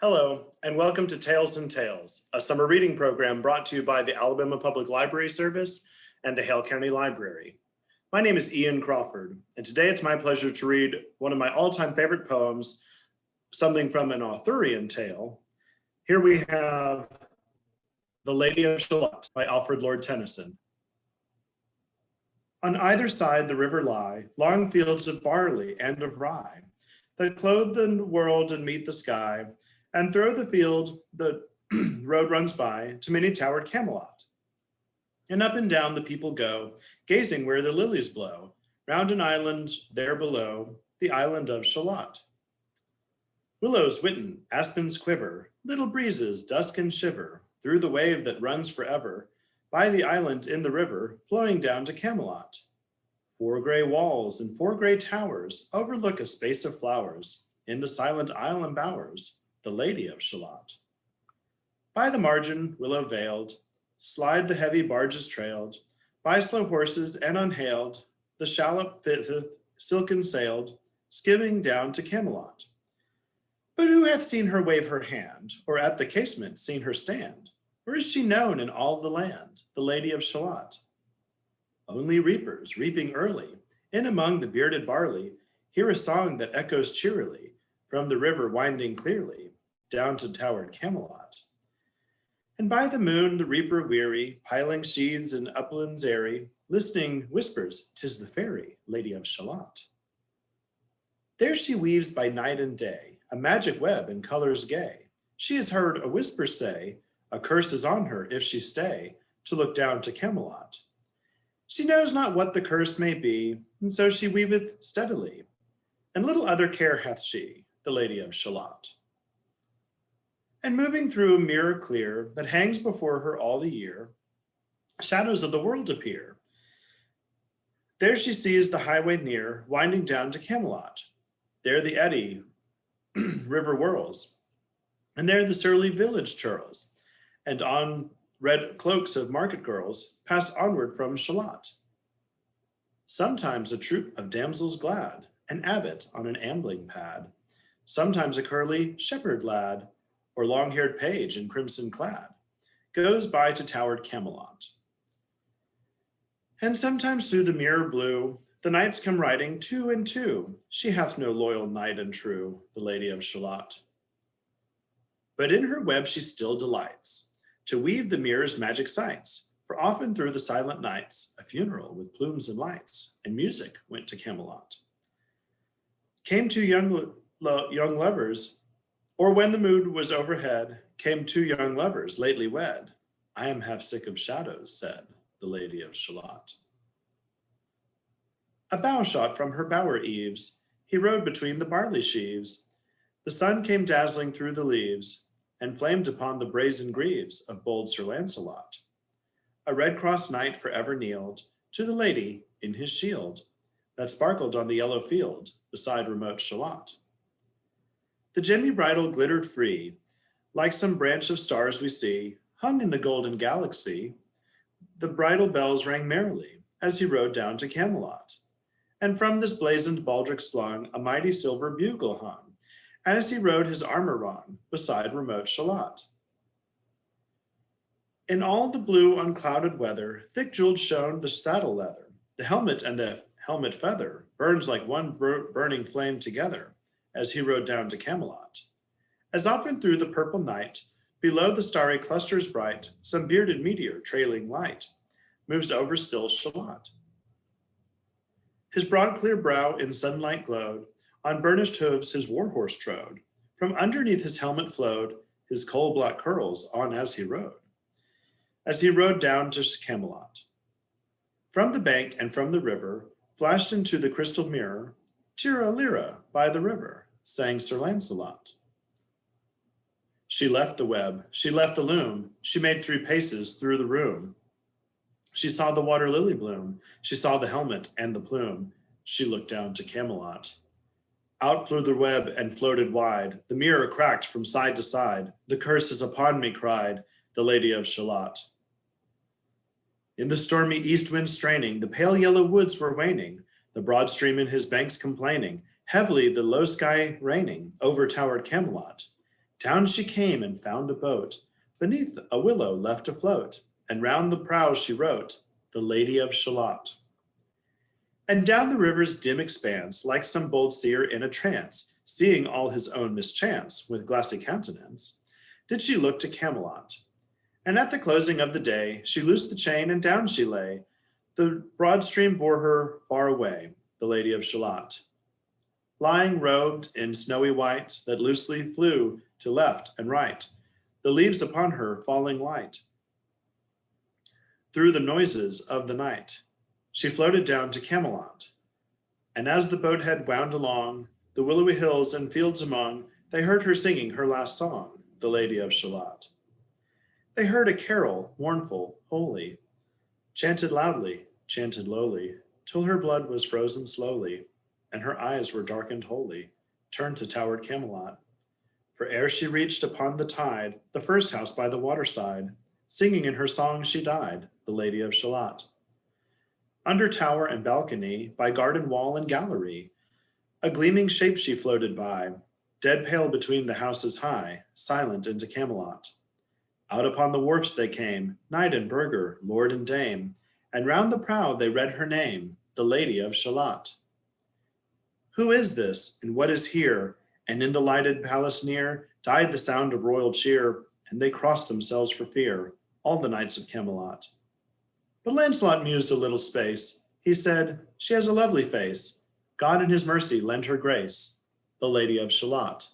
Hello, and welcome to Tales and Tales, a summer reading program brought to you by the Alabama Public Library Service and the Hale County Library. My name is Ian Crawford, and today it's my pleasure to read one of my all-time favorite poems, something from an Arthurian tale. Here we have The Lady of Shalott by Alfred Lord Tennyson. On either side the river lie long fields of barley and of rye that clothe the world and meet the sky, and through the field the road runs by to many towered Camelot. And up and down the people go, gazing where the lilies blow, round an island there below, the island of Shalott. Willows whiten, aspens quiver, little breezes dusk and shiver, through the wave that runs forever, by the island in the river, flowing down to Camelot. 4 gray walls and 4 gray towers overlook a space of flowers, in the silent isle embowers the Lady of Shalott. By the margin, willow veiled, slide the heavy barges trailed, by slow horses and unhailed, the shallop fitteth, silken sailed, skimming down to Camelot. But who hath seen her wave her hand, or at the casement seen her stand? Or is she known in all the land, the Lady of Shalott? Only reapers, reaping early, in among the bearded barley, hear a song that echoes cheerily, from the river winding clearly, down to towered Camelot. And by the moon the reaper weary, piling sheaves in uplands airy, listening whispers, 'tis the fairy, Lady of Shalott. There she weaves by night and day, a magic web in colors gay. She has heard a whisper say, a curse is on her if she stay, to look down to Camelot. She knows not what the curse may be, and so she weaveth steadily, and little other care hath she, the Lady of Shalott. And moving through a mirror clear that hangs before her all the year, shadows of the world appear. There she sees the highway near, winding down to Camelot. There the eddy river whirls, and there the surly village churls, and on red cloaks of market girls pass onward from Shalott. Sometimes a troop of damsels glad, an abbot on an ambling pad, sometimes a curly shepherd lad, or long-haired page in crimson clad, goes by to towered Camelot. And sometimes through the mirror blue, the knights come riding 2 and 2. She hath no loyal knight and true, the Lady of Shalott. But in her web she still delights, to weave the mirror's magic sights, for often through the silent nights, a funeral with plumes and lights, and music went to Camelot. Came 2 young lovers, or when the mood was overhead, came 2 young lovers lately wed. I am half sick of shadows, said the Lady of Shalott. A bough shot from her bower eaves, he rode between the barley sheaves. The sun came dazzling through the leaves, and flamed upon the brazen greaves of bold Sir Lancelot. A red-crossed knight forever kneeled to the lady in his shield, that sparkled on the yellow field beside remote Shalott. The gemmy bridle glittered free, like some branch of stars we see, hung in the golden galaxy. The bridle bells rang merrily, as he rode down to Camelot. And from this blazoned baldric slung, a mighty silver bugle hung, and as he rode his armor rung, beside remote Shalott. In all the blue unclouded weather, thick jeweled shone the saddle leather, the helmet and the helmet feather, burns like one burning flame together, as he rode down to Camelot. As often through the purple night, below the starry clusters bright, some bearded meteor trailing light, moves over still Shalott. His broad clear brow in sunlight glowed, on burnished hooves his war horse trode, from underneath his helmet flowed, his coal-black curls on as he rode down to Camelot. From the bank and from the river, flashed into the crystal mirror, Tira lira by the river, sang Sir Lancelot. She left the web, she left the loom, she made 3 paces through the room. She saw the water lily bloom, she saw the helmet and the plume, she looked down to Camelot. Out flew the web and floated wide, the mirror cracked from side to side, the curse is upon me, cried the Lady of Shalott. In the stormy east wind straining, the pale yellow woods were waning, the broad stream in his banks complaining, heavily the low sky raining, over towered Camelot. Down she came and found a boat beneath a willow left afloat, and round the prow she wrote, "The Lady of Shalott." And down the river's dim expanse, like some bold seer in a trance, seeing all his own mischance, with glassy countenance, did she look to Camelot. And at the closing of the day, she loosed the chain and down she lay. The broad stream bore her far away, the Lady of Shalott. Lying robed in snowy white, that loosely flew to left and right, the leaves upon her falling light. Through the noises of the night, she floated down to Camelot. And as the boat head wound along, the willowy hills and fields among, they heard her singing her last song, the Lady of Shalott. They heard a carol, mournful, holy, chanted loudly, chanted lowly, till her blood was frozen slowly, and her eyes were darkened wholly, turned to towered Camelot. For ere she reached upon the tide, the first house by the waterside, singing in her song she died, the Lady of Shalott. Under tower and balcony, by garden wall and gallery, a gleaming shape she floated by, dead pale between the houses high, silent into Camelot. Out upon the wharfs they came, knight and burgher, lord and dame, and round the prow they read her name, the Lady of Shalott. Who is this, and what is here? And in the lighted palace near died the sound of royal cheer, and they crossed themselves for fear, all the knights of Camelot. But Lancelot mused a little space. He said, "She has a lovely face. God in his mercy lend her grace, the Lady of Shalott."